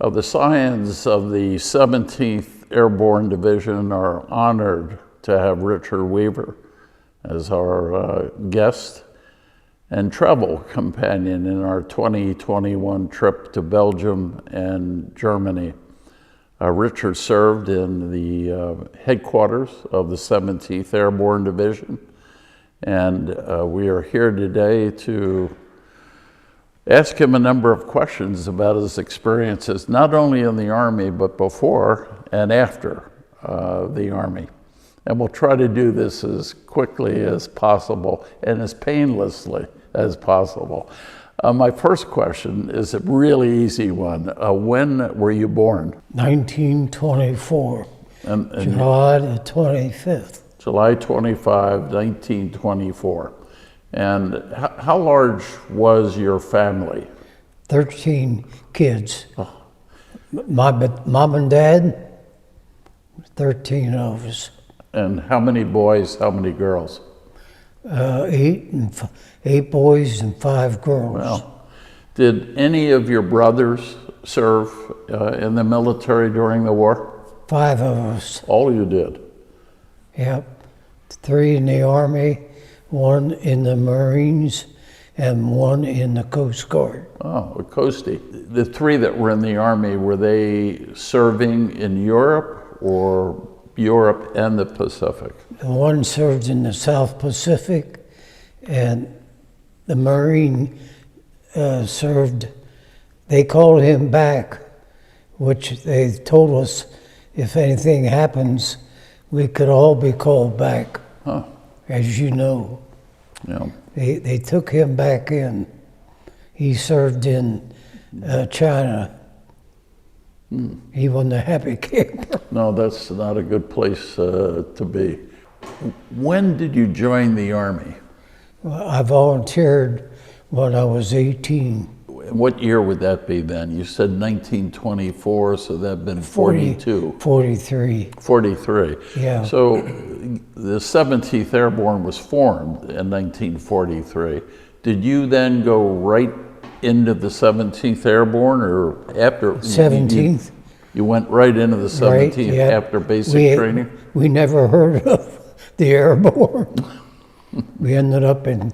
The Scions of the 17th Airborne Division are honored to have Richard Weaver as our guest and travel companion in our 2021 trip to Belgium and Germany. Richard served in the headquarters of the 17th Airborne Division, and we are here today to ask him a number of questions about his experiences, not only in the Army, but before and after the Army. And we'll try to do this as quickly as possible and as painlessly as possible. My first question is a really easy one. When were you born? 1924, July the 25th. July 25, 1924. And how large was your family? 13 kids. Oh. My mom and dad, 13 of us. And how many boys, how many girls? 8 boys and 5 girls. Well, did any of your brothers serve in the military during the war? 5 of us. All you did? Yep. 3 in the Army, 1 in the Marines, and 1 in the Coast Guard. Oh, a Coastie. The 3 that were in the Army, were they serving in Europe or Europe and the Pacific? One served in the South Pacific, and the Marine served, they called him back, which they told us if anything happens, we could all be called back. Huh. As you know. Yeah. They took him back in. He served in China. He wasn't a happy camper. No, that's not a good place to be. When did you join the Army? Well, I volunteered when I was 18. What year would that be then? You said 1924, so that'd been 42. 43. 43. Yeah. So the 17th Airborne was formed in 1943. Did you then go right into the 17th Airborne, or after? 17th. You went right into the 17th right, yeah. After basic training? We never heard of the Airborne. We ended up in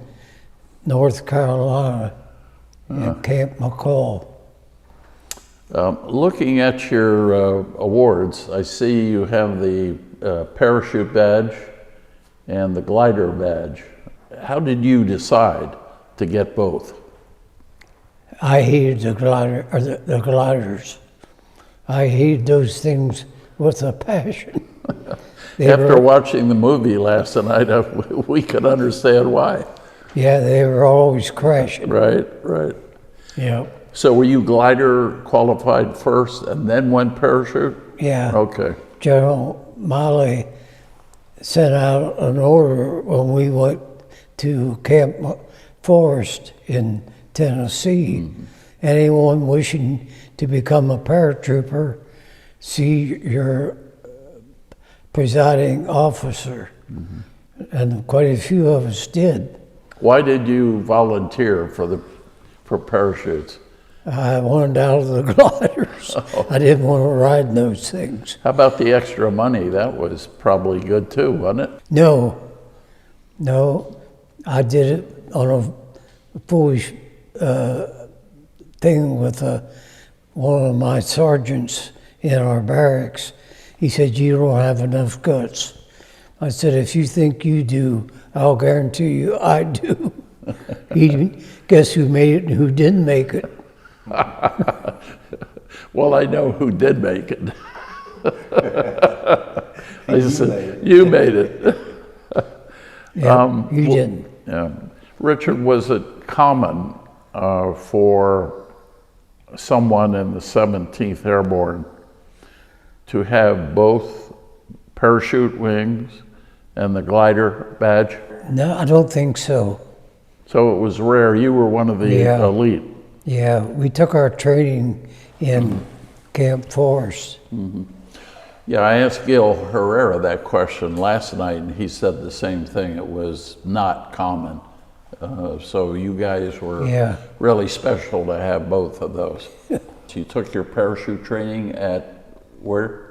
North Carolina. At Camp McCall. Looking at your awards, I see you have the parachute badge and the glider badge. How did you decide to get both? I hated the gliders. I hated those things with a passion. After watching the movie last night, we could understand why. Yeah, they were always crashing. Right, right. Yeah. So were you glider qualified first and then went parachute? Yeah. Okay. General Miley sent out an order when we went to Camp Forest in Tennessee. Mm-hmm. Anyone wishing to become a paratrooper, see your presiding officer. Mm-hmm. And quite a few of us did. Why did you volunteer for parachutes? I wanted out of the gliders. Oh. I didn't want to ride those things. How about the extra money? That was probably good too, wasn't it? No. I did it on a foolish thing with one of my sergeants in our barracks. He said, "You don't have enough guts." I said, "If you think you do, I'll guarantee you I do." Guess who made it and who didn't make it? Well, I know who did make it. I said, you made it. Yeah, you didn't. Yeah. Richard, was it common for someone in the 17th Airborne to have both parachute wings and the glider badge? No, I don't think so. So it was rare. You were one of the elite. Yeah, we took our training in Camp Forest. Mm-hmm. Yeah, I asked Gil Herrera that question last night, and he said the same thing. It was not common. So you guys were really special to have both of those. So you took your parachute training at where?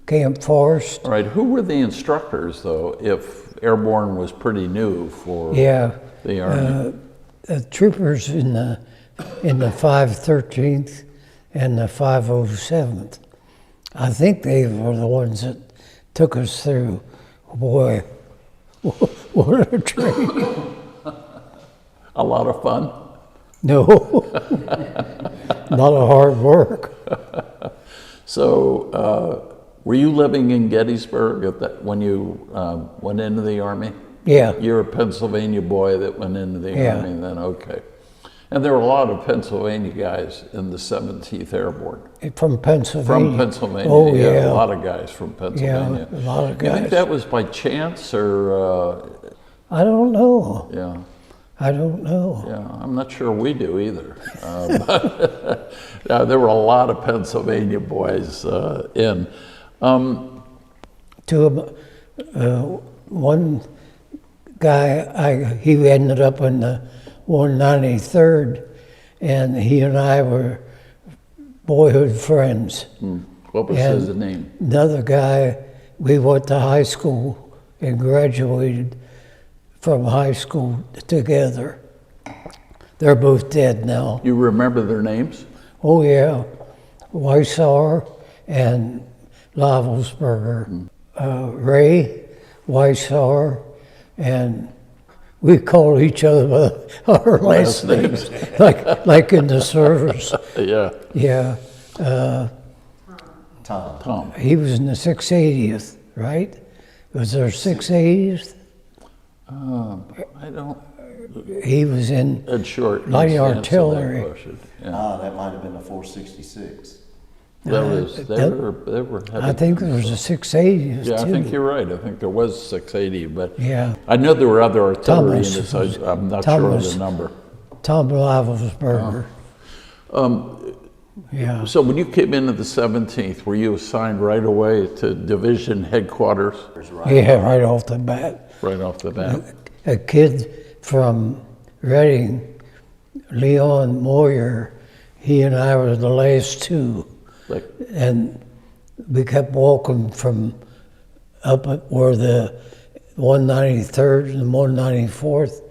Camp Forest. All right, who were the instructors, though, if Airborne was pretty new for Yeah. the Army? Troopers in the 513th and the 507th. I think they were the ones that took us through. Boy, what a training. A lot of fun? No, a lot of hard work. So, were you living in Gettysburg when you went into the Army? Yeah. You're a Pennsylvania boy that went into the Yeah. Army then, okay. And there were a lot of Pennsylvania guys in the 17th Airborne. From Pennsylvania. From Pennsylvania, Oh, yeah. yeah. A lot of guys from Pennsylvania. Yeah, a lot of You think guys. that was by chance or, I don't know. yeah. I don't know. Yeah, I'm not sure we do either. But there were a lot of Pennsylvania boys in. One guy, he ended up in the 193rd, and he and I were boyhood friends. What was And his name? Another guy, we went to high school and graduated from high school together. They're both dead now. You remember their names? Oh yeah, Wesel and Lavelsberger. Ray, Wesel, and we call each other by our last names, like in the service. Yeah. Yeah. Tom. He was in the 680th, right? Was there 680th? I don't. He was in Ed Short. light answer that artillery. question. Yeah. That might have been the 466. They were heavy. I think there was a 680th Yeah, I too. think you're right. I think there was 680, but Yeah. I know there were other artillery Thomas units. I'm not Thomas. sure of the number. Tom Lavelsberger. Yeah. So when you came into the 17th, were you assigned right away to division headquarters Yeah, right off the bat. right off the bat? A kid from Reading, Leon Moyer, he and I were the last two. Like, And we kept walking from up at where the 193rd and 194th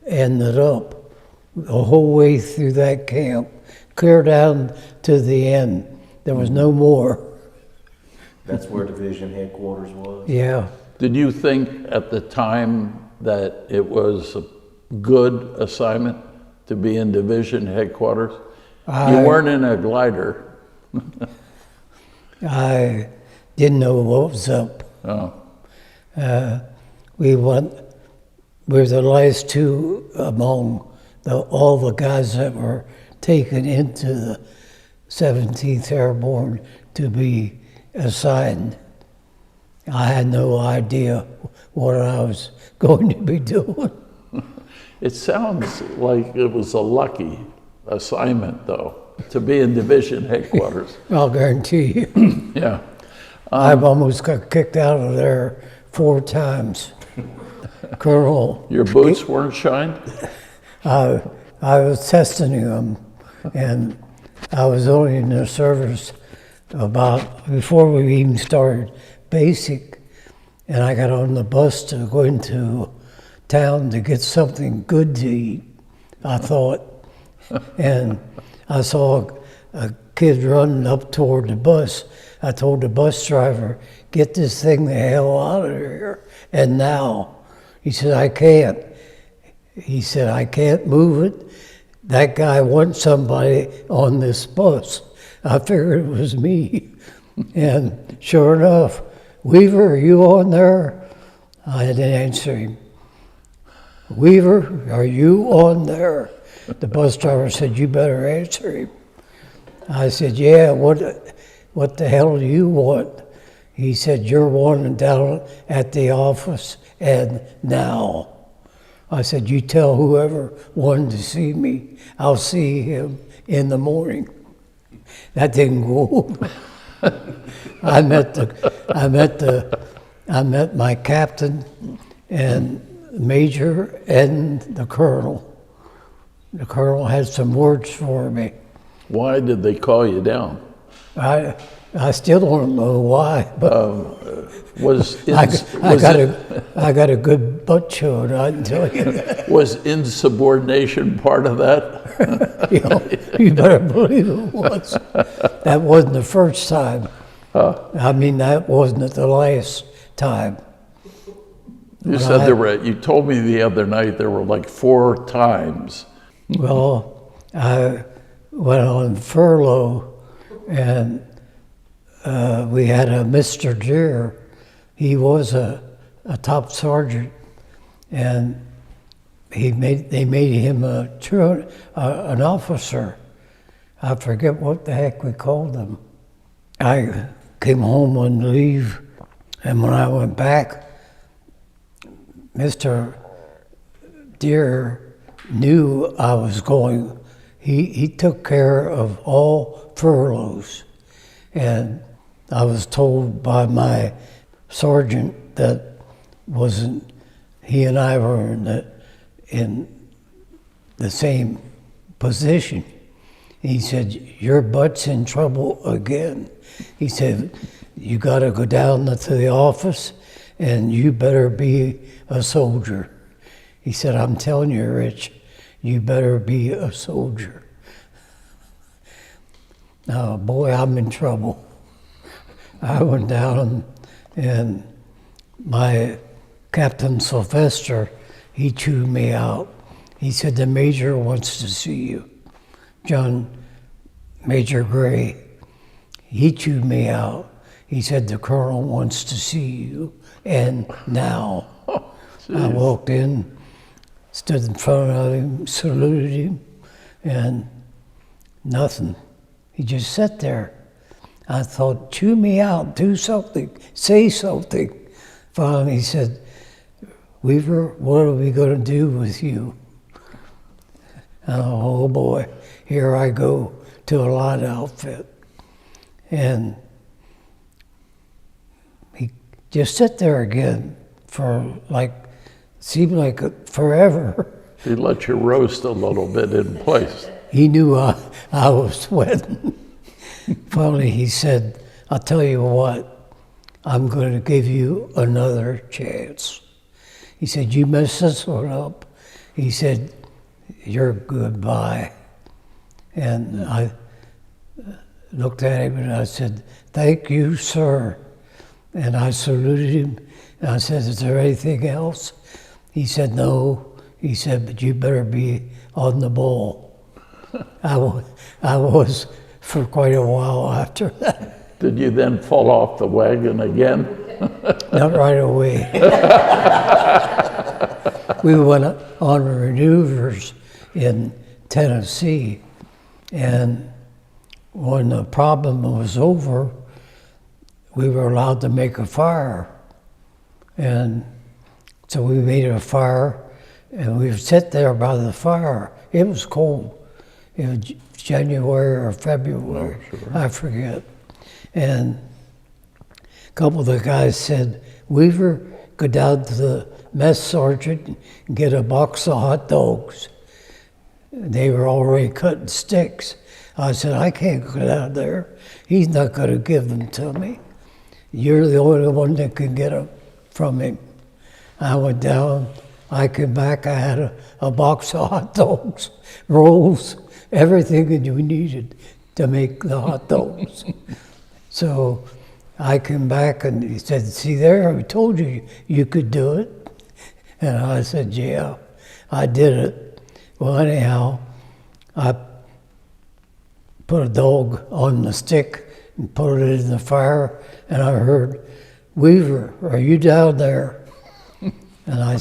ended up, the whole way through that camp, clear down to the end. There was no more. That's where division headquarters was. Yeah. did you think at the time that it was a good assignment to be in division headquarters? You weren't in a glider. I didn't know what was up. Oh, We were the last two among all the guys that were taken into the 17th Airborne to be assigned. I had no idea what I was going to be doing. it sounds like it was a lucky assignment, though, to be in division headquarters. I'll guarantee you. Yeah. I've almost got kicked out of there 4 times. Colonel, Your boots weren't shined? I was testing them, and I was only in the service before we even started basic, and I got on the bus to go into town to get something good to eat, I thought. And I saw a kid running up toward the bus. I told the bus driver, "Get this thing the hell out of here, and now." He said, "I can't." He said, "I can't move it. That guy wants somebody on this bus." I figured it was me. And sure enough, "Weaver, are you on there?" I didn't answer him. "Weaver, are you on there?" The bus driver said, "You better answer him." I said, "Yeah, what the hell do you want?" He said, "You're wanted down at the office and now." I said, "You tell whoever wanted to see me, I'll see him in the morning." That didn't go over. I met my captain and major and the colonel. The colonel had some words for me. Why did they call you down? I still don't know why, but I got a good butt chewing, I can tell you that. Was insubordination part of that? You better believe it was. That wasn't the first time. I mean, that wasn't the last time. You said you told me the other night there were like 4 times. Well, I went on furlough, and we had a Mr. Deere. He was a top sergeant, and they made him an officer. I forget what the heck we called him. I came home on leave, and when I went back, Mr. Deere knew I was going. He took care of all furloughs, and I was told by my sergeant that he and I were in the same position. He said, "Your butt's in trouble again." He said, "You got to go down to the office, and you better be a soldier." He said, "I'm telling you, Rich, you better be a soldier." Now, boy, I'm in trouble. I went down, and my Captain Sylvester, he chewed me out. He said, "The Major wants to see you." John Major Gray, he chewed me out. He said, "The Colonel wants to see you, and now." I walked in, stood in front of him, saluted him, and nothing. He just sat there. I thought, chew me out, do something, say something. Finally, he said, "Weaver, what are we going to do with you?" Oh boy, here I go to a line outfit. And he just sat there again for seemed like forever. He let you roast a little bit in place. He knew I was sweating. Finally, he said, "I'll tell you what, I'm going to give you another chance." He said, "You messed this one up." He said, "You're goodbye." And I looked at him and I said, "Thank you, sir." And I saluted him and I said, "Is there anything else?" He said, "No." He said, "But you better be on the ball." I was for quite a while after that. Did you then fall off the wagon again? Not right away. We went on maneuvers in Tennessee, and when the problem was over, we were allowed to make a fire. And so we made a fire, and we would sit there by the fire. It was cold. It was January or February, I forget. And a couple of the guys said, "Weaver, go down to the mess sergeant and get a box of hot dogs." They were already cutting sticks. I said, "I can't go down there. He's not going to give them to me. You're the only one that can get them from him." I went down. I came back. I had a box of hot dogs, rolls, everything that you needed to make the hot dogs. So I came back and he said, "See there, I told you you could do it." And I said, "Yeah, I did it." Well, anyhow, I put a dog on the stick and put it in the fire, and I heard, "Weaver, are you down there?" And I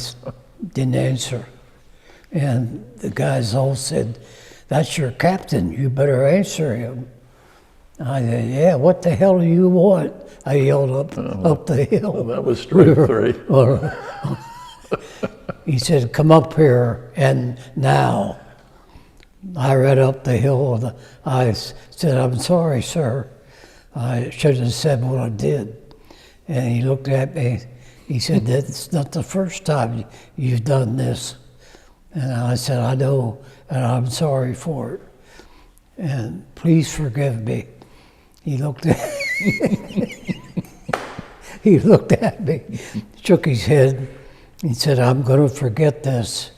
didn't answer. And the guys all said, "That's your captain, you better answer him." I said, "Yeah, what the hell do you want?" I yelled up the hill. Well, that was strike 3. He said, "Come up here, and now." I ran up the hill. I said, "I'm sorry, sir. I should have said what I did." And he looked at me. He said, "That's not the first time you've done this." And I said, "I know, and I'm sorry for it." and please forgive me. He looked at he looked at me, shook his head. He said, I'm going to forget this,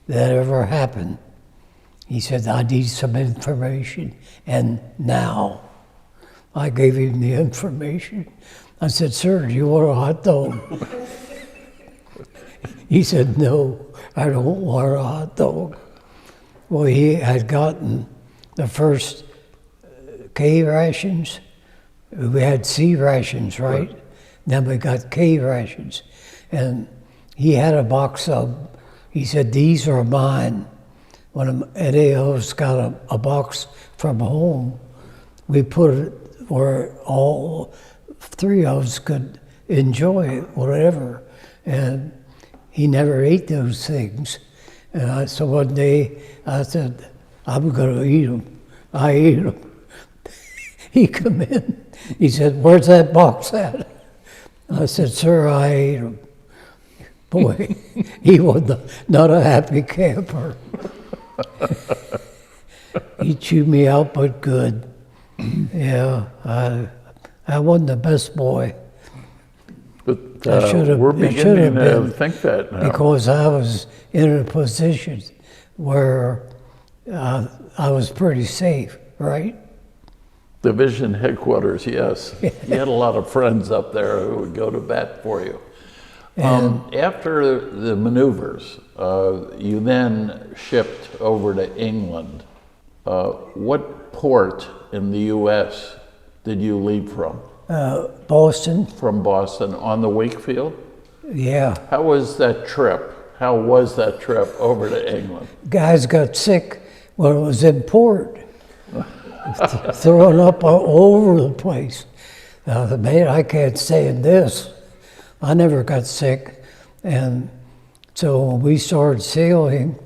that ever happened. He said, I need some information, and now. I gave him the information. I said, sir, do you want a hot dog? He said, no, I don't want a hot dog. Well, he had gotten the first K rations. We had C rations, right? Then we got K rations. And he had a box of, he said, these are mine. When any of us got a box from home, we put it where all three of us could enjoy it, whatever. And he never ate those things. And so one day I said, I'm going to eat them. I ate them. He come in. He said, where's that box at? I said, sir, I ate them. Boy, he was not a happy camper. He chewed me out, but good. Yeah, I wasn't the best boy. But I should have, we're it should have beginning to been, think that now. because I was in a position where I was pretty safe, right? Division headquarters, yes. You had a lot of friends up there who would go to bat for you. After the maneuvers, you then shipped over to England. What port in the U.S. did you leave from? Boston, From Boston on the Wakefield? yeah. How was that trip? How was that trip over to England? Guys got sick when it was in port. Throwing up all over the place. Man, I can't stand this. I never got sick. And so when we started sailing,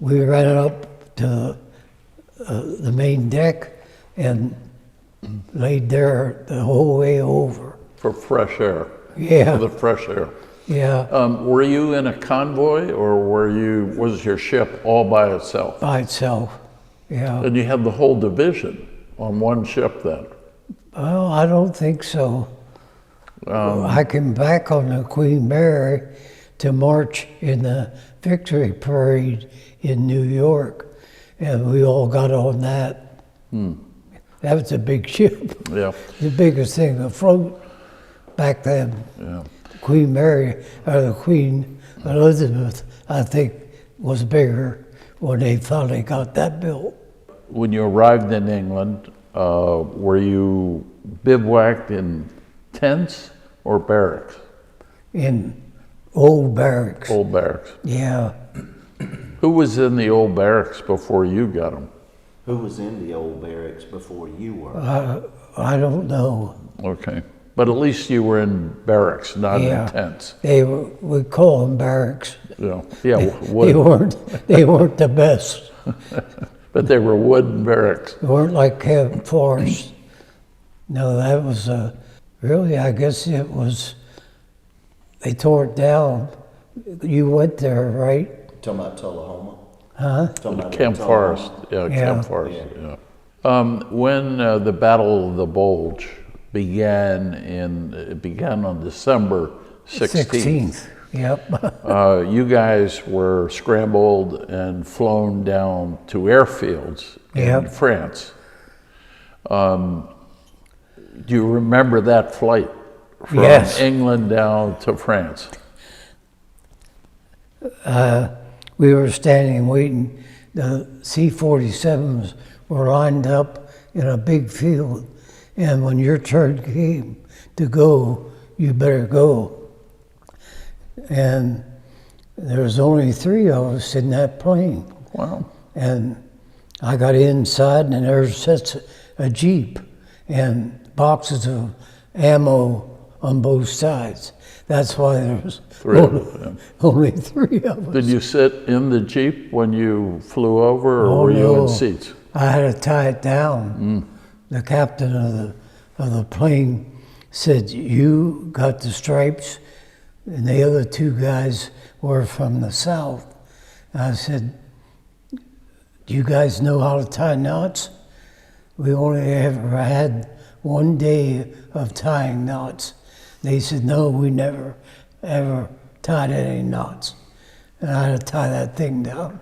we ran up to the main deck and laid there the whole way over. For fresh air? Yeah. For the fresh air. Yeah, Were you in a convoy, or was your ship all by itself? by itself. Yeah. And you had the whole division on one ship then? Well, I don't think so. I came back on the Queen Mary to march in the Victory Parade in New York, and we all got on that. That was a big ship. Yeah. The biggest thing afloat back then. Yeah. Queen Mary, or the Queen Elizabeth, I think, was bigger when they finally got that built. When you arrived in England, were you bivouacked in tents or barracks? In old barracks. Old barracks. Yeah. Who was in the old barracks before you got them? Who was in the old barracks before you were? I don't know. Okay. But at least you were in barracks, not Yeah. in tents. They were, we call them barracks. Yeah. Yeah. They weren't the best. But they were wooden barracks. They weren't like Camp Forest. No, that was really, I guess it was, they tore it down. You went there, right? Talking about Tullahoma? Huh? Talking about Camp Tullahoma? Forest. Yeah, Yeah. Camp Forest. Yeah. When the Battle of the Bulge began it began on December 16th. Yep. You guys were scrambled and flown down to airfields in Yep. France. Do you remember that flight from Yes. England down to France? We were standing waiting. The C-47s were lined up in a big field. And when your turn came to go, you better go. And there was only 3 of us in that plane. Wow. And I got inside, and there sits a Jeep and boxes of ammo on both sides. That's why there was only 3 of us. Did you sit in the Jeep when you flew over, or Oh, were you no. in seats? I had to tie it down. The captain of the plane said, "You got the stripes," and the other 2 guys were from the south. And I said, "Do you guys know how to tie knots?" we only ever had 1 day of tying knots. They said, no, we never, ever tied any knots. And I had to tie that thing down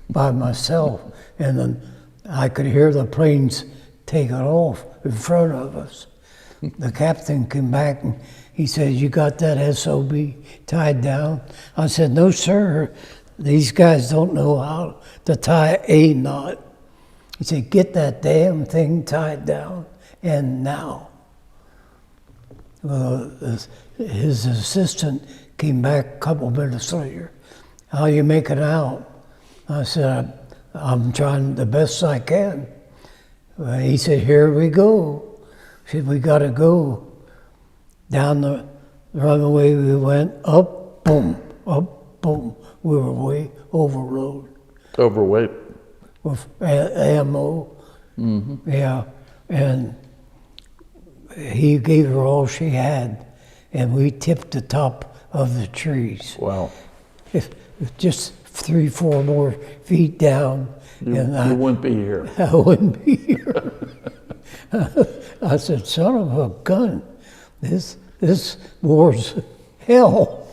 by myself. And then I could hear the planes taking off in front of us. The captain came back and he said, you got that SOB tied down? I said, no, sir. These guys don't know how to tie a knot. He said, get that damn thing tied down, and now. Well, his assistant came back a couple minutes later. How you make it out? I said, I'm trying the best I can. He said, here we go. He said, we got to go. Down the runway we went, up, boom, up, boom. We were way overloaded. Overweight. With ammo. Mm-hmm. Yeah, and he gave her all she had, and we tipped the top of the trees. Wow. If just 3-4 more feet down, You wouldn't be here. I wouldn't be here. I said, son of a gun, this war's hell.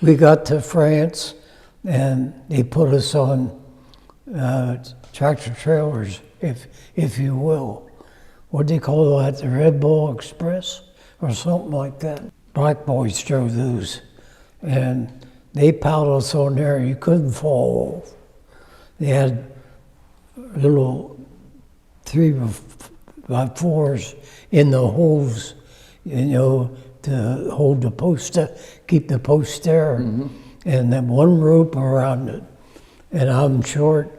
We got to France, and they put us on tractor trailers, if you will. What do they call that? The Red Bull Express or something like that. Black boys drove those, and they piled us on there. You couldn't fall off. They had little 3x4s in the holes, to hold the post, keep the post there, and then one rope around it. And I'm short,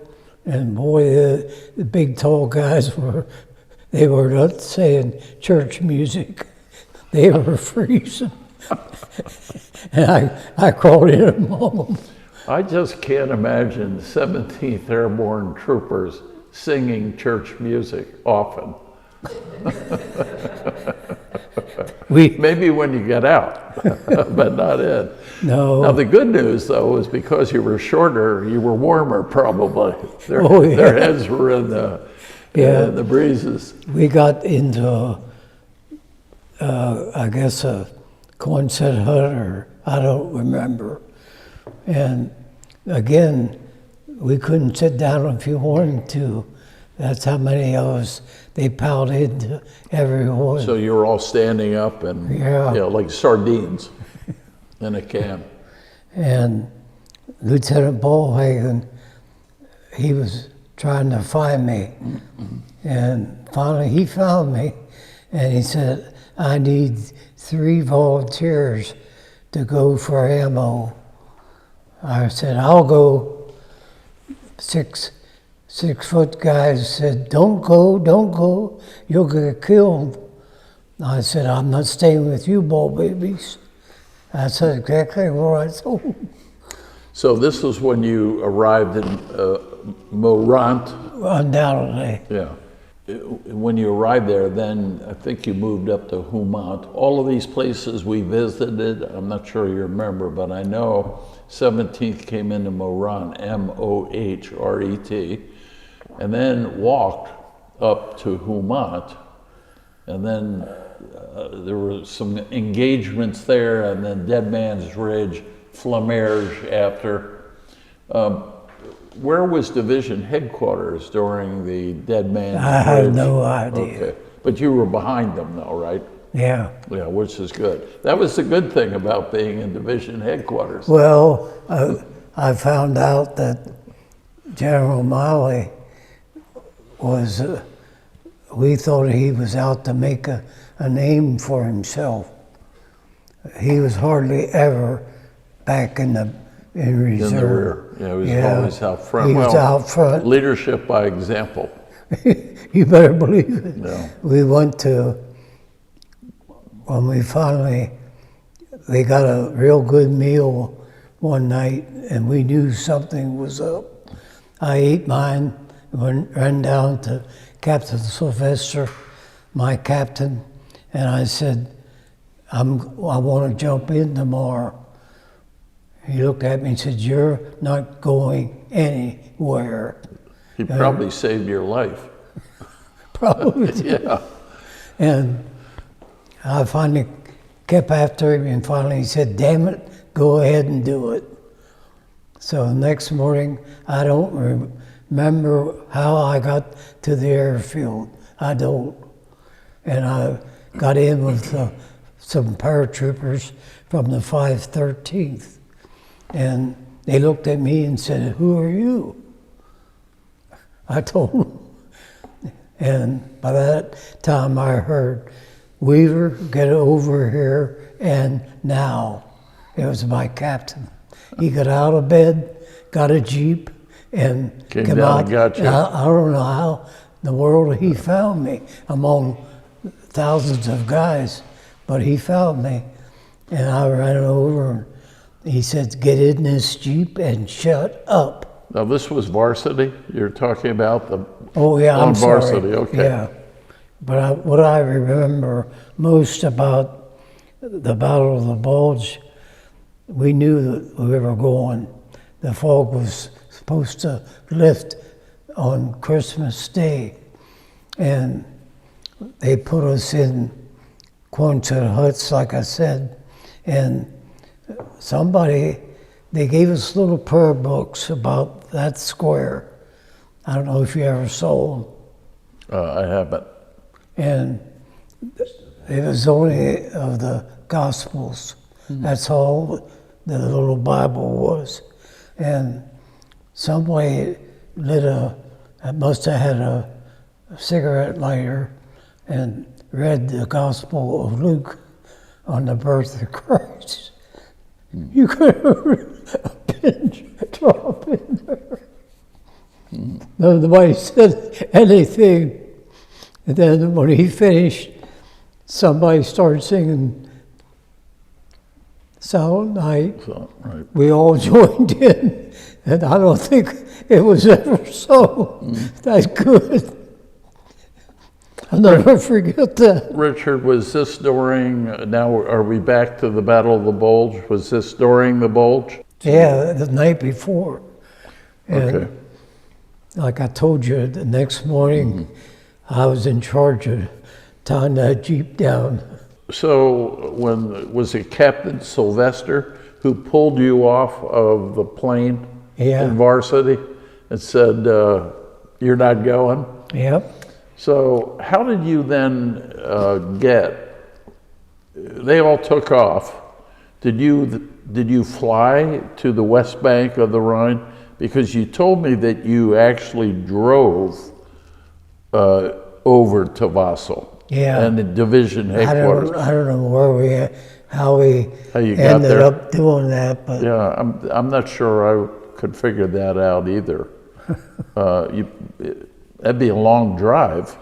and boy, the big tall guys were not saying church music. They were freezing. And I crawled in among them. I just can't imagine 17th Airborne troopers singing church music often. Maybe when you get out, but not in. No. Now the good news, though, is because you were shorter, you were warmer probably. Yeah. Their heads were in the breezes. We got into, I guess, a Quonset hut, or I don't remember. And again, we couldn't sit down if you wanted to. That's how many of us they piled into everyone. So you were all standing up and like sardines in a can. And Lieutenant Ballhagen, he was trying to find me. And finally he found me, and he said, I need 3 volunteers to go for ammo. I said, I'll go. 6-foot guys said, don't go, you'll get killed. I said, I'm not staying with you, ball babies. That's exactly what I told them. So this was when you arrived in Morant? Undoubtedly. Yeah. When you arrived there, then I think you moved up to Humant. All of these places we visited, I'm not sure you remember, but I know 17th came into Mohret, M-O-H-R-E-T, and then walked up to Humant, and then there were some engagements there, and then Dead Man's Ridge, Flamerge after. Where was division headquarters during the Dead Man's Ridge? I have no idea. Okay. But you were behind them though, right? Yeah. Yeah, which is good. That was the good thing about being in division headquarters. Well, I found out that General Miley was, we thought he was out to make a name for himself. He was hardly ever back in reserve. In the rear. Yeah, he was always out front. He was out front. Leadership by example. You better believe it. Yeah. We went to, when we got a real good meal one night, and we knew something was up. I ate mine, ran down to Captain Sylvester, my captain, and I said, I want to jump in tomorrow. He looked at me and said, you're not going anywhere. He probably saved your life. Probably. Yeah. And I finally kept after him, and finally he said, "Damn it, go ahead and do it." So the next morning, I don't remember how I got to the airfield. I don't. And I got in with some paratroopers from the 513th. And they looked at me and said, "Who are you?" I told them. And by that time I heard, "Weaver, get over here, and now." It was my captain. He got out of bed, got a Jeep, and Came come down out. and got you. I don't know how in the world he found me among thousands of guys, but he found me. And I ran over, and he said, "Get in this Jeep and shut up." Now, this was varsity you're talking about? Oh, yeah, I'm on sorry. varsity, okay. Yeah. But what I remember most about the Battle of the Bulge, we knew that we were going. The fog was supposed to lift on Christmas Day. And they put us in Quonset huts, like I said. And they gave us little prayer books about that square. I don't know if you ever saw them. I haven't. And it was only of the Gospels. That's all the little Bible was. And somebody must have had a cigarette lighter and read the Gospel of Luke on the birth of Christ. You could have heard a pin drop in there. Nobody said anything. And then when he finished, somebody started singing Silent Night. So, right. We all joined in, and I don't think it was ever so that good. I'll never forget that. Richard, was this during, now are we back to the Battle of the Bulge? Was this during the Bulge? Yeah, the night before. And Okay. like I told you, the next morning, I was in charge of tying that Jeep down. So was it Captain Sylvester who pulled you off of the plane Yeah. in varsity and said, "You're not going"? Yep. So how did you then they all took off. Did you fly to the west bank of the Rhine? Because you told me that you actually drove over to Wesel. Yeah. And the division headquarters. I don't know how you got ended there. up doing that, but Yeah, I'm not sure I could figure that out either. That'd be a long drive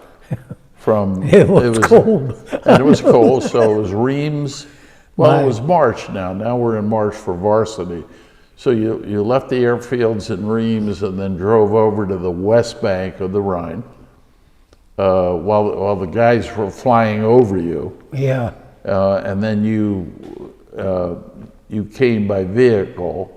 from. it was cold. And it was cold, so it was Reims. Well, Right. it was March now. Now we're in March for varsity. So you left the airfields in Reims and then drove over to the west bank of the Rhine while the guys were flying over you. Yeah. And then you came by vehicle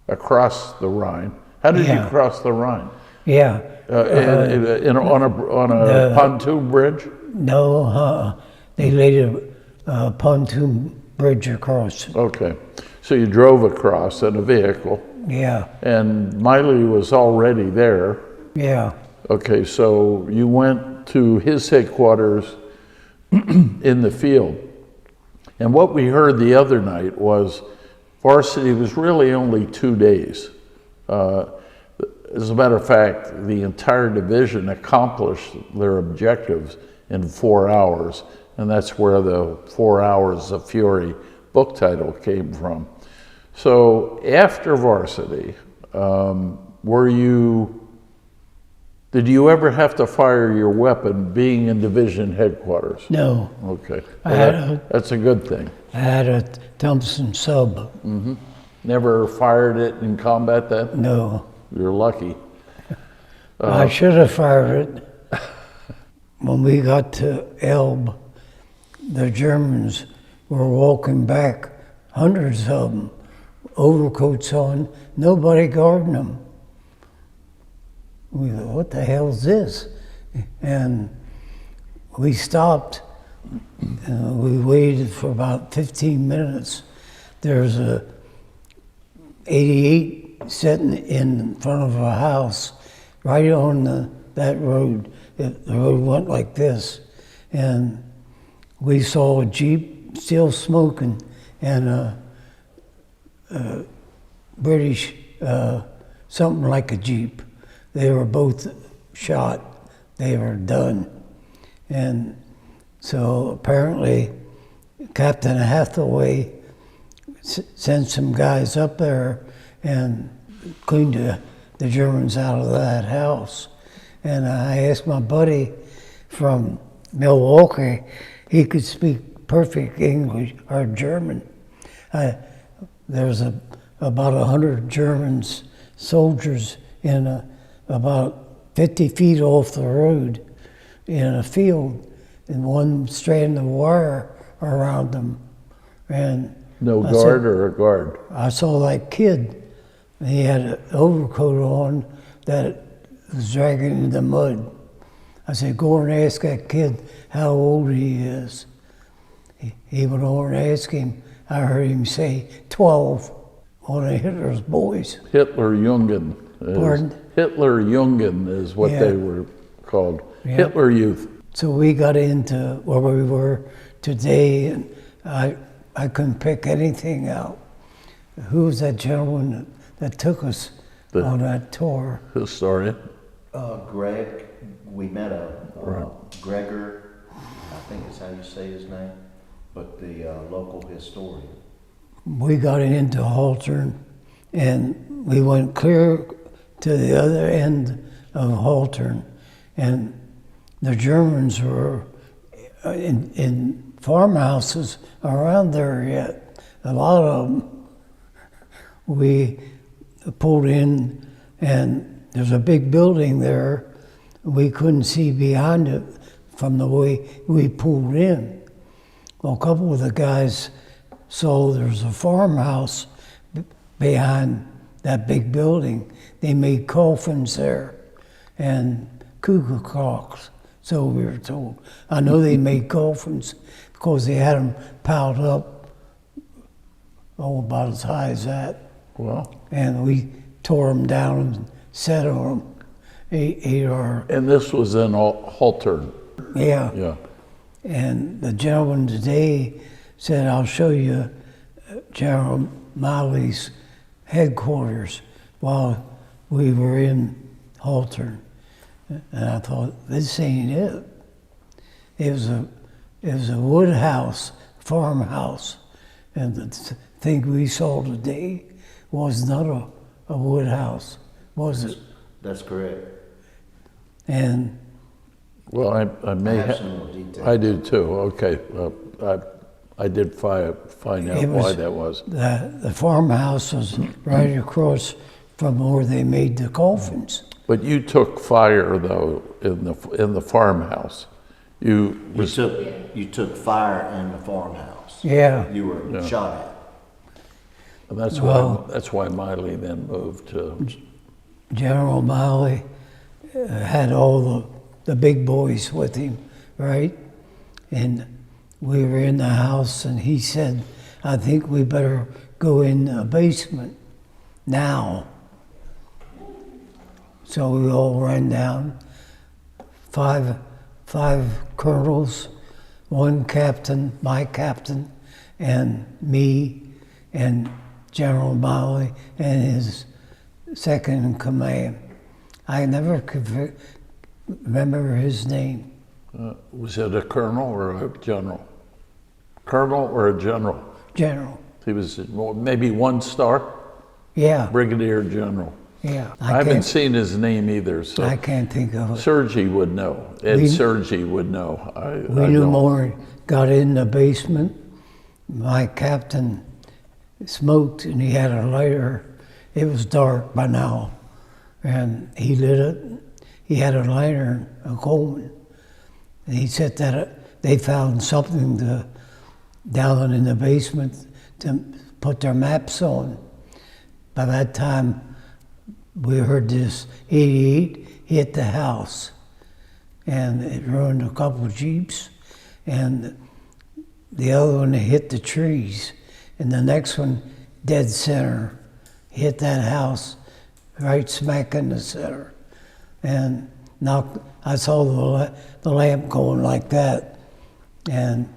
across the Rhine. How did you Yeah. cross the Rhine? Yeah. On a pontoon bridge? No, they laid a pontoon bridge across. Okay, so you drove across in a vehicle, Yeah. and Miley was already there. Yeah. Okay, so you went to his headquarters in the field. And what we heard the other night was varsity was really only 2 days. As a matter of fact, the entire division accomplished their objectives in 4 hours, and that's where the 4 Hours of Fury book title came from. So after varsity, did you ever have to fire your weapon being in division headquarters? No, Okay, I that's a good thing. I had a Thompson sub. Never fired it in combat then? No, You're lucky. I should have fired it. When we got to Elbe, the Germans were walking back, hundreds of them, overcoats on, nobody guarding them. We thought, what the hell is this? And we stopped, we waited for about 15 minutes. There's a 88 sitting in front of a house right on that road. The road went like this. And we saw a Jeep still smoking and a British, something like a Jeep. They were both shot. They were done. And so apparently Captain Hathaway sent some guys up there and cleaned the Germans out of that house. And I asked my buddy from Milwaukee, he could speak perfect English or German. There's about 100 Germans, soldiers in about 50 feet off the road in a field, and one strand of wire around them. And No guard or a guard? I saw that kid. He had an overcoat on that was dragging in the mud. I said, go and ask that kid how old he is. He went over and asked him. I heard him say 12, one of Hitler's boys. Hitler Jungen. Pardon? Hitler Jungen is what Yeah. they were called. Yeah. Hitler Youth. So we got into where we were today, and I couldn't pick anything out. Who was that gentleman that took us on that tour? Historian. Greg, we met Gregor, I think is how you say his name, but the local historian. We got into Haltern, and we went clear to the other end of Haltern, and the Germans were in farmhouses around there yet. A lot of them. We pulled in, and there's a big building there. We couldn't see behind it from the way we pulled in. Well, a couple of the guys saw there's a farmhouse behind that big building. They made coffins there and cuckoo clocks, so we were told. I know they made coffins because they had them piled up, about as high as that. Well. And we tore them down and sat on them. Ate our, And this was in Haltern. yeah. Yeah. And the gentleman today said, I'll show you General Miley's headquarters while we were in Haltern. And I thought, this ain't it. It was a wood house, farmhouse. And the thing we saw today was not a wood house, was it? That's correct. And Well, I may have have. some more detail. I do too. Okay. I did find out why that was. the farmhouse was right across from where they made the coffins. But you took fire though in the farmhouse. You took fire in the farmhouse. Yeah. You were shot at. and that's why Miley then moved to. General Miley had all the big boys with him, right? And we were in the house, and he said, I think we better go in the basement now. So we all ran down, five colonels, one captain, my captain, and me, and General Miley, and his second in command. I never could remember his name. Was it a colonel or a general? Colonel or a general? General. He was maybe 1 star? Yeah. Brigadier General. Yeah. I haven't seen his name either, so I can't think of it. Sergi would know. Ed Sergi would know. We knew more. Got in the basement. My captain smoked, and he had a lighter. It was dark by now, and he lit it. He had a lighter, a Coleman, and he said that they found something down in the basement to put their maps on. By that time, we heard this 88 hit the house, and it ruined a couple of Jeeps, and the other one hit the trees, and the next one dead center hit that house right smack in the center, and knocked. I saw the lamp going like that, and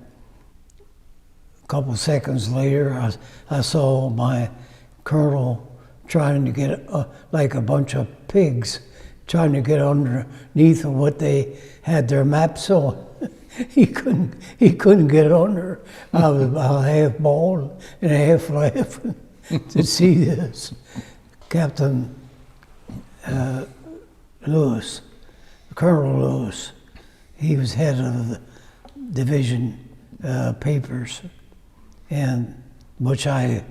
a couple seconds later, I saw my colonel trying to get like a bunch of pigs trying to get underneath of what they had their maps on. He couldn't get under. I was about half bald and half laughing to see this. Captain Lewis, Colonel Lewis, he was head of the division papers, and which all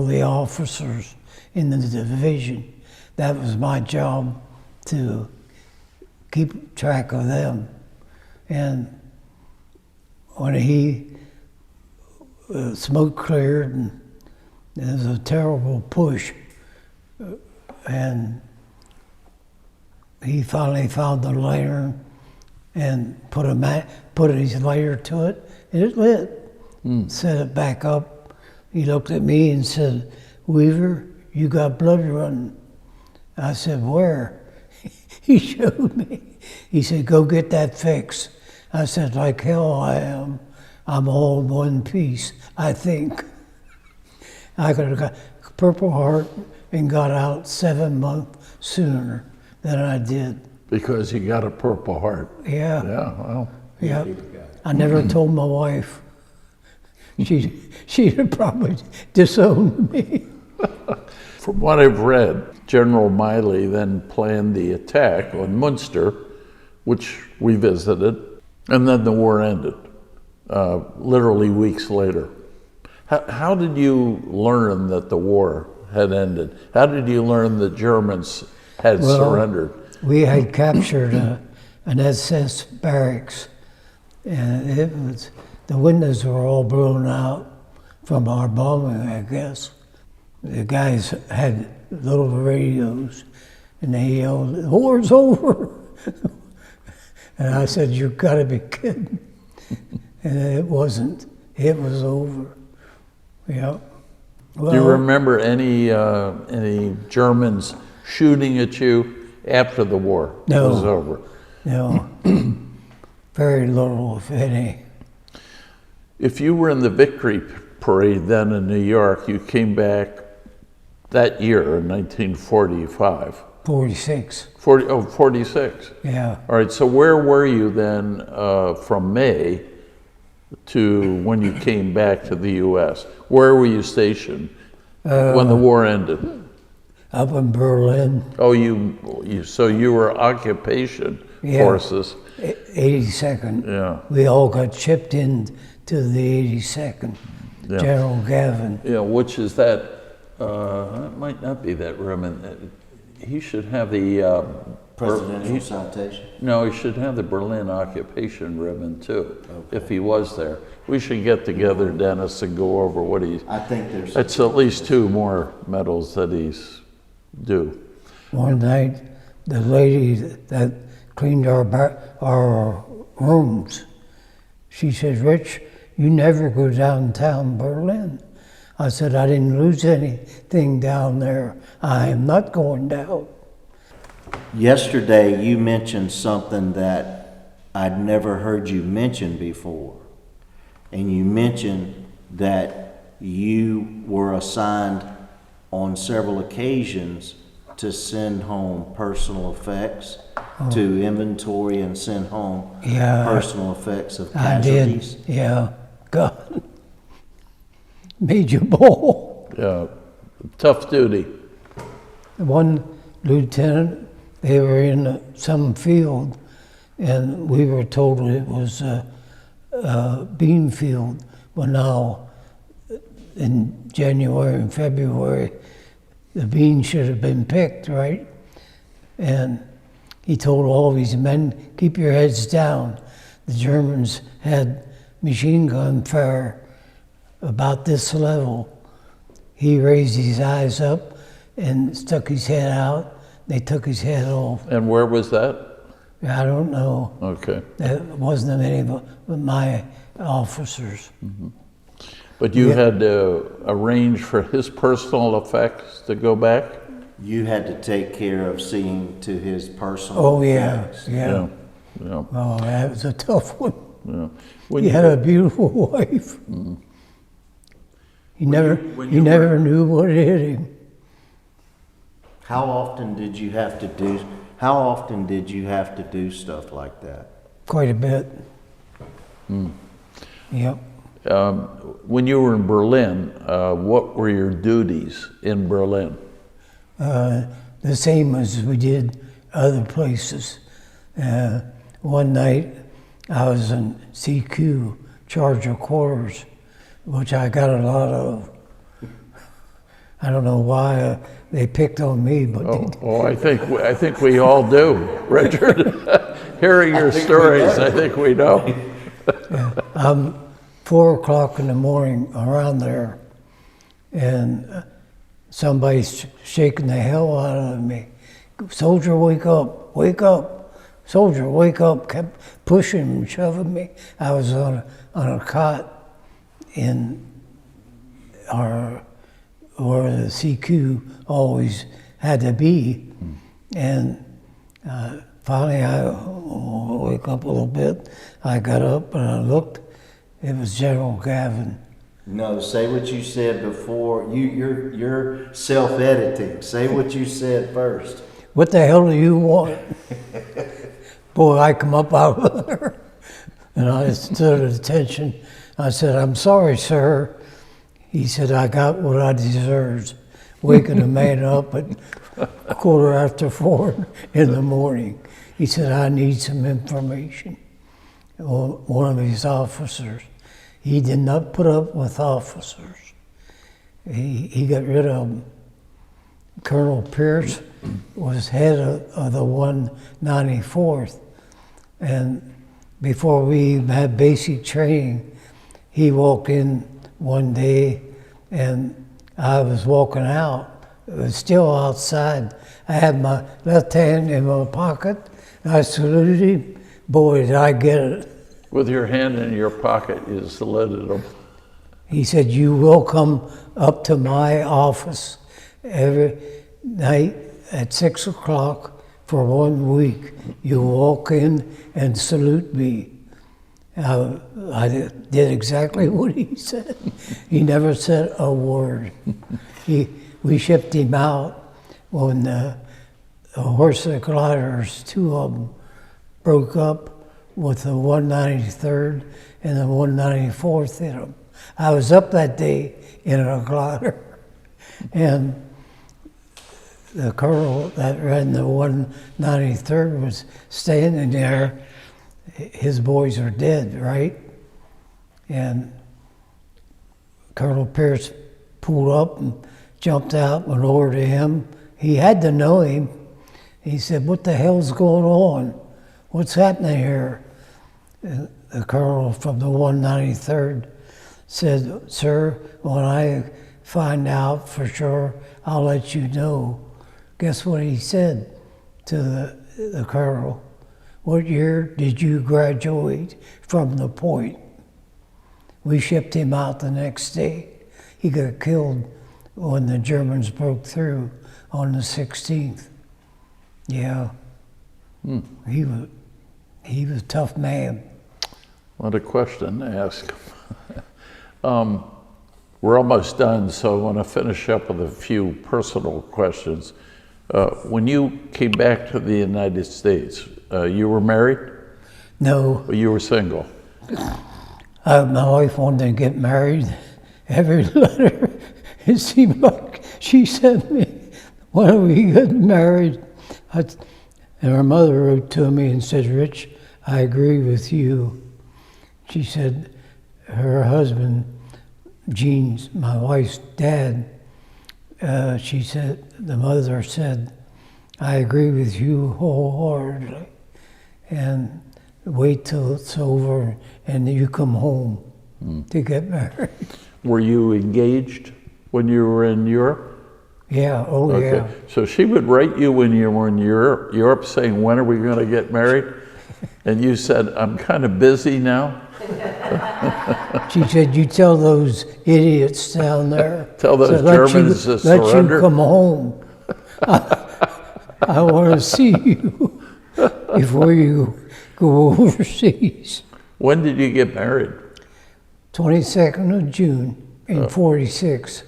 the officers in the division, that was my job to keep track of them. And when smoke cleared, and there was a terrible push, and he finally found the lantern and put his lighter to it, and it lit. Set it back up. He looked at me and said, "Weaver, you got blood running." I said, "Where?" He showed me. He said, "Go get that fixed." I said, "Like hell I am. I'm all in one piece, I think." I could have got Purple Heart and got out 7 months sooner than I did. Because you got a Purple Heart. Yeah. Yeah, well. Yeah. I never told my wife. She'd have probably disowned me. From what I've read, General Miley then planned the attack on Munster, which we visited, and then the war ended, literally weeks later. How did you learn that the war had ended? How did you learn the Germans had surrendered? We had captured an SS barracks, and the windows were all blown out from our bombing, I guess. The guys had little radios, and they yelled, "The war's over!" And I said, "You've got to be kidding." And it wasn't. It was over. Yeah. Well, Do you remember any Germans shooting at you after the war was over? No. Very little, if any. If you were in the victory parade then in New York, you came back that year in 1945. 46. 46. Yeah. All right, so where were you then from May to when you came back to the U.S.? Where were you stationed when the war ended? Up in Berlin. Oh, so you were occupation forces. 82nd. Yeah. We all got chipped in to the 82nd. Yeah. General Gavin. Yeah, which is that, it might not be that Roman. He should have the... Presidential citation? No, he should have the Berlin occupation ribbon too, if he was there. We should get together, Dennis, and go over what he's... I think there's... It's at least 2 more medals that he's due. One night, the lady that cleaned our rooms, she said, "Rich, you never go downtown Berlin." I said, "I didn't lose anything down there. I am not going down." Yesterday, you mentioned something that I'd never heard you mention before. And you mentioned that you were assigned on several occasions to send home personal effects, to inventory and send home personal effects of casualties. I did, yeah. God. Made you ball. Yeah, tough duty. One lieutenant, they were in some field, and we were told it was a bean field. Well, now, in January and February, the beans should have been picked, right? And he told all these men, "Keep your heads down." The Germans had machine gun fire about this level. He raised his eyes up and stuck his head out. They took his head off. And where was that? I don't know. Okay. That wasn't any of my officers. But you Yeah. had to arrange for his personal effects to go back? You had to take care of seeing to his personal Oh, yeah, effects. yeah. Yeah. Oh, that was a tough one. Yeah. When He you- had a beautiful wife. He never, when he you never knew what hit him. How often did you have to do? How often did you have to do stuff like that? Quite a bit. Yep. When you were in Berlin, what were your duties in Berlin? The same as we did other places. One night I was in CQ, charge of quarters, which I got a lot of. I don't know why they picked on me, but I think we all do, Richard. Hearing your stories, I think we know. 4 o'clock in the morning around there, and somebody's shaking the hell out of me. Soldier, wake up, wake up. Soldier, wake up. Kept pushing and shoving me. I was on a cot in our, where the CQ always had to be. And finally I woke up a little bit. I got up and I looked. It was General Gavin. No, say what you said before. You're self-editing. Say what you said first. What the hell do you want? Boy, I come up out of there. And I stood at attention. I said, I'm sorry, sir. He said, I got what I deserved. Waking a man up at 4:15 in the morning. He said, I need some information. One of his officers. He did not put up with officers. He got rid of them. Colonel Pierce was head of the 194th. And before we even had basic training, he walked in one day and I was walking out. It was still outside. I had my left hand in my pocket. I saluted him. Boy, did I get it. With your hand in your pocket, you saluted him. He said, you will come up to my office every night at 6 o'clock for 1 week. You walk in and salute me. I did exactly what he said. He never said a word. We shipped him out when the horse gliders, 2 of them, broke up with the 193rd and the 194th in them. I was up that day in a glider, and the colonel that ran the 193rd was standing there. His boys are dead, right? And Colonel Pierce pulled up and jumped out, went over to him. He had to know him. He said, what the hell's going on? What's happening here? And the colonel from the 193rd said, sir, when I find out for sure, I'll let you know. Guess what he said to the colonel? What year did you graduate from the point? We shipped him out the next day. He got killed when the Germans broke through on the 16th. Yeah. He was a tough man. What a question to ask. We're almost done, so I want to finish up with a few personal questions. When you came back to the United States, you were married? No, Or you were single? my wife wanted to get married. Every letter, it seemed like she sent me, when are we getting married? And her mother wrote to me and said, Rich, I agree with you. She said her husband, Gene's, my wife's dad, she said, the mother said, I agree with you wholeheartedly. And wait till it's over and you come home to get married. Were you engaged when you were in Europe? Yeah, oh Okay. yeah. So she would write you when you were in Europe saying, when are we going to get married? And you said, I'm kind of busy now. She said, you tell those idiots down there. Tell those to let Germans you, to let surrender." you come home. I want to see you before you go overseas. When did you get married? 22nd of June in 46.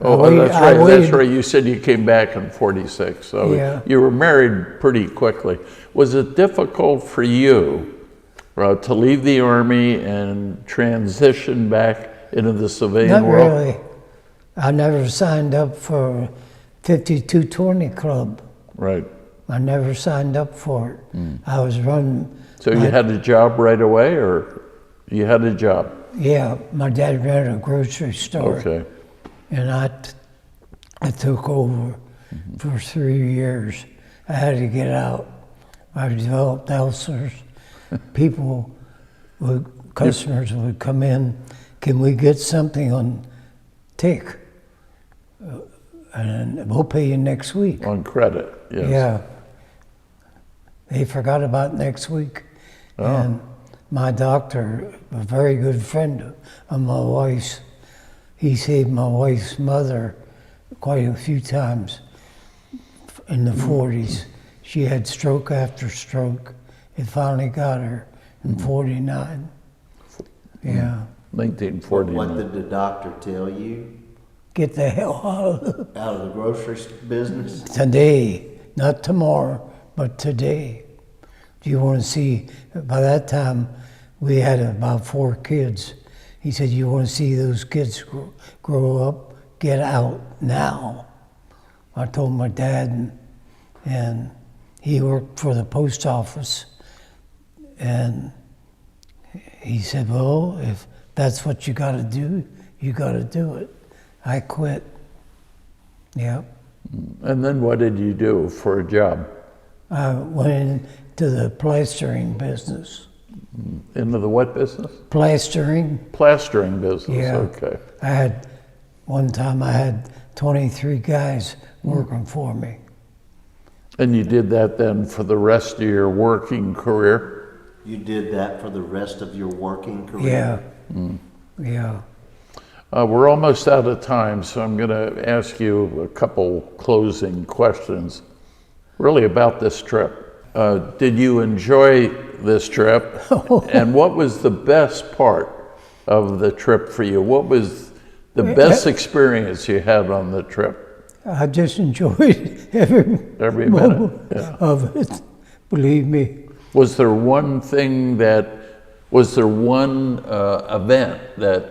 Oh, that's I right. That's waited- right. You said you came back in 46. So Yeah. you were married pretty quickly. Was it difficult for you to leave the Army and transition back into the civilian Not world? really. I never signed up for 5220 Club. Right. I never signed up for it. I was running. So you had a job right away, or you had a job? Yeah, my dad ran a grocery store. Okay. And I took over for 3 years. I had to get out. I developed ulcers. Customers would come in, can we get something on tick? And we'll pay you next week. On credit, yes. Yeah. They forgot about next week. Oh. And my doctor, a very good friend of my wife's, he saved my wife's mother quite a few times in the 40s. She had stroke after stroke. It finally got her in 49. Yeah. 1949. What did the doctor tell you? Get the hell Out of the grocery business? today, not tomorrow, but today. Do you want to see, by that time, we had about 4 kids. He said, you want to see those kids grow up? Get out now. I told my dad, and he worked for the post office, and he said, well, if that's what you got to do, you got to do it. I quit. Yeah. And then what did you do for a job? I went into the plastering business. Into the what business? Plastering. Plastering business, Yeah. okay. One time I had 23 guys working for me. And you did that then for the rest of your working career? You did that for the rest of your working career? Yeah. Yeah. We're almost out of time, so I'm going to ask you a couple closing questions, really about this trip. Did you enjoy this trip? And what was the best part of the trip for you? What was the best experience you had on the trip? I just enjoyed every minute, moment yeah. of it, believe me. Was there one thing was there one event that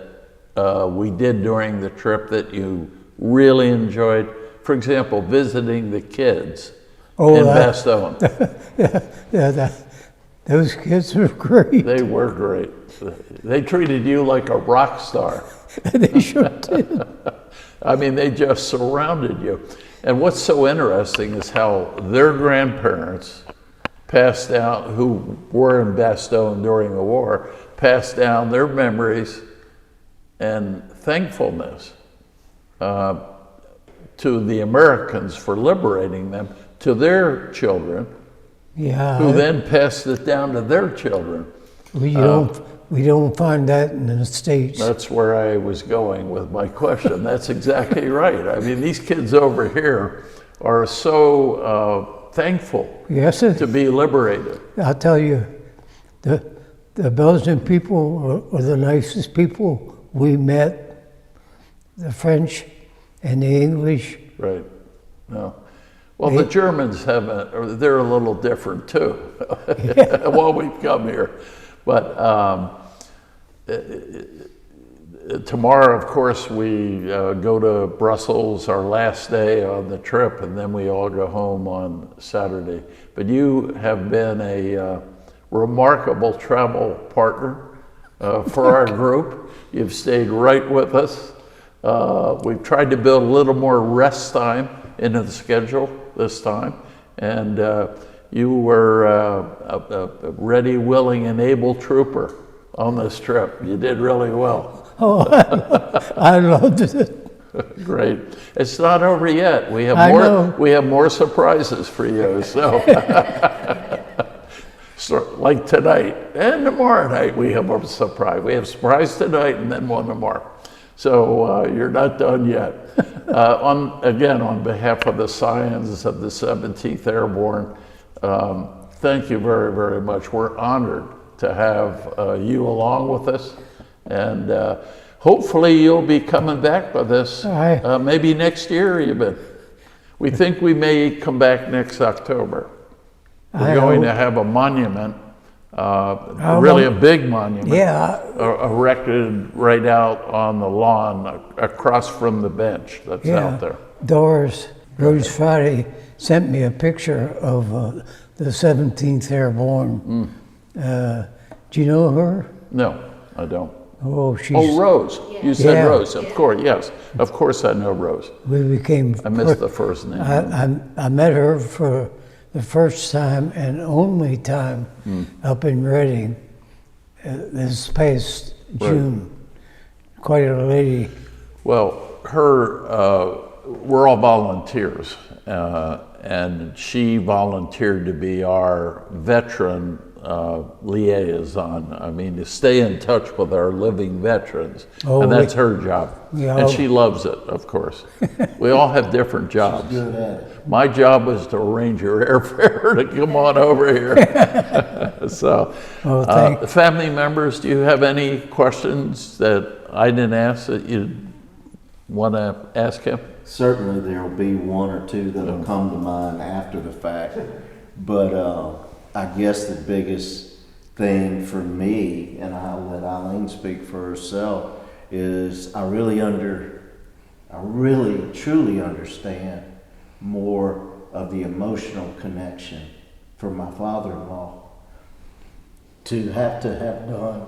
we did during the trip that you really enjoyed? For example, visiting the kids in Bastogne. Those kids were great. They were great. They treated you like a rock star. They sure did. I mean, they just surrounded you. And what's so interesting is how their grandparents passed down, who were in Bastogne during the war, passed down their memories and thankfulness to the Americans for liberating them, to their children, Yeah. who then passed it down to their children. We don't find that in the States. That's where I was going with my question. That's exactly right. I mean, these kids over here are so thankful Yes, to be liberated. I'll tell you, the Belgian people are the nicest people we met. The French and the English. Right. No. Well, the Germans haven't, they're a little different too, while we've come here. But tomorrow, of course, we go to Brussels, our last day on the trip, and then we all go home on Saturday. But you have been a remarkable travel partner for our group. You've stayed right with us. We've tried to build a little more rest time into the schedule this time, and you were a ready, willing, and able trooper on this trip. You did really well. Oh, I loved it. Great. It's not over yet. We have I more. know. We have more surprises for you. So, so like tonight and tomorrow night, we have a surprise. We have a surprise tonight and then one tomorrow. So you're not done yet. On behalf of the Scions of the 17th Airborne, thank you very, very much. We're honored to have you along with us, and hopefully you'll be coming back with us Aye. maybe next year even. We think we may come back next October. We're I going hope. to have a monument, really a big monument, Yeah, erected right out on the lawn across from the bench that's out there. Doris Rose Friday sent me a picture of the 17th Airborne. Do you know her? No, I don't. Oh, she's. Oh, Rose. You said Yeah. Rose, of course, yes. Of course I know Rose. We became. I missed the first name. I met her for the first time and only time up in Reading this past June. Quite a lady. Well, we're all volunteers, and she volunteered to be our veteran liaison. I mean, to stay in touch with our living veterans, and that's her job. Yeah. And she loves it, of course. We all have different jobs. Good at it. My job was to arrange your airfare to come on over here. So, Oh, thank- family members, do you have any questions that I didn't ask that you want to ask him? Certainly there'll be one or two that'll come to mind after the fact. But I guess the biggest thing for me, and I'll let Eileen speak for herself, is I really truly understand more of the emotional connection for my father-in-law. To have done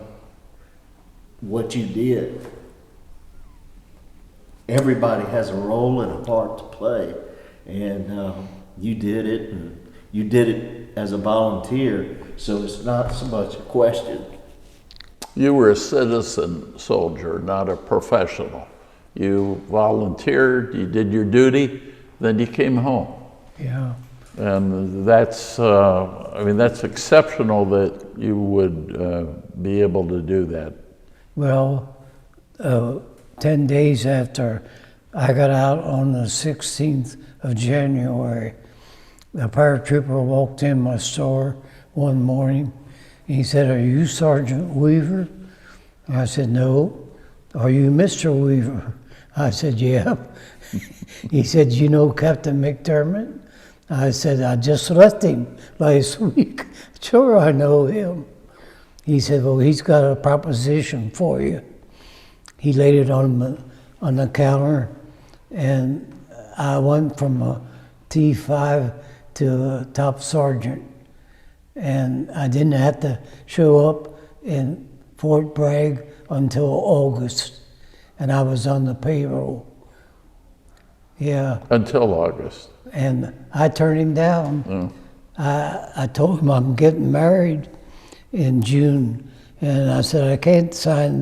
what you did. Everybody has a role and a part to play, and you did it, and you did it as a volunteer, so it's not so much a question. You were a citizen soldier, not a professional. You volunteered, you did your duty, then you came home. Yeah. And that's, that's exceptional that you would be able to do that. Well, 10 days after I got out on the 16th of January, the paratrooper walked in my store one morning. And he said, "Are you Sergeant Weaver?" I said, "No." "Are you Mr. Weaver?" I said, "Yeah." He said, "You know Captain McDermott?" I said, "I just left him last week." "Sure, I know him." He said, "Well, he's got a proposition for you." He laid it on the counter, and I went from a T5 to a top sergeant, and I didn't have to show up in Fort Bragg until August, and I was on the payroll. Yeah. Until August. And I turned him down. I told him I'm getting married in June, and I said I can't sign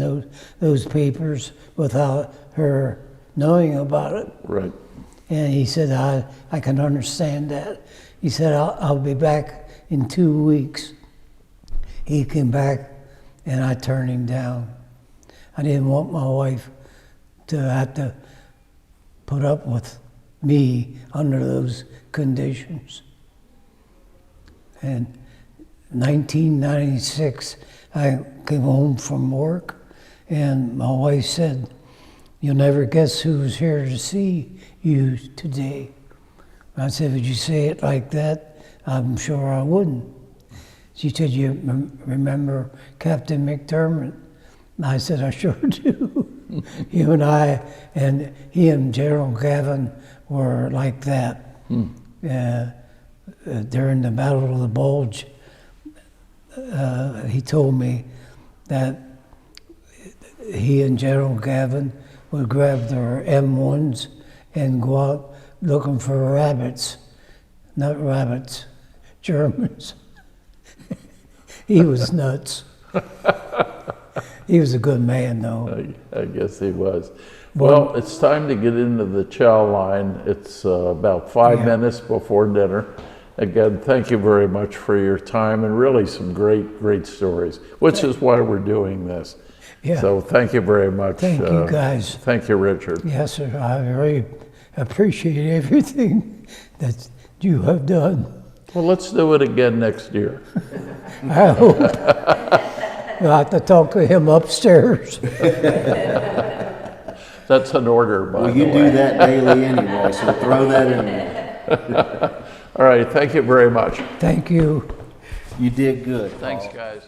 those papers without her knowing about it. Right. And he said, I can understand that. He said, I'll be back in 2 weeks. He came back, and I turned him down. I didn't want my wife to have to put up with me under those conditions. And 1996, I came home from work, and my wife said, "You'll never guess who's here to see you today." I said, "Would you say it like that?" "I'm sure I wouldn't." She said, "You remember Captain McDermott?" I said, "I sure do." You and I, and he and General Gavin were like that. During the Battle of the Bulge, he told me that he and General Gavin would grab their M1s and go out looking for rabbits. Not rabbits, Germans. He was nuts. He was a good man, though. I guess he was. Well, it's time to get into the chow line. It's about 5 minutes before dinner. Again, thank you very much for your time and really some great stories, which is why we're doing this. Yeah. So thank you very much. Thank you, guys. Thank you, Richard. Yes, sir. I very appreciate everything that you have done. Well, let's do it again next year. I hope. I'll have to talk to him upstairs. That's an order, by Well, the you way. do that daily anyway, so throw that in there. All right, thank you very much. Thank you. You did good. Thanks, guys.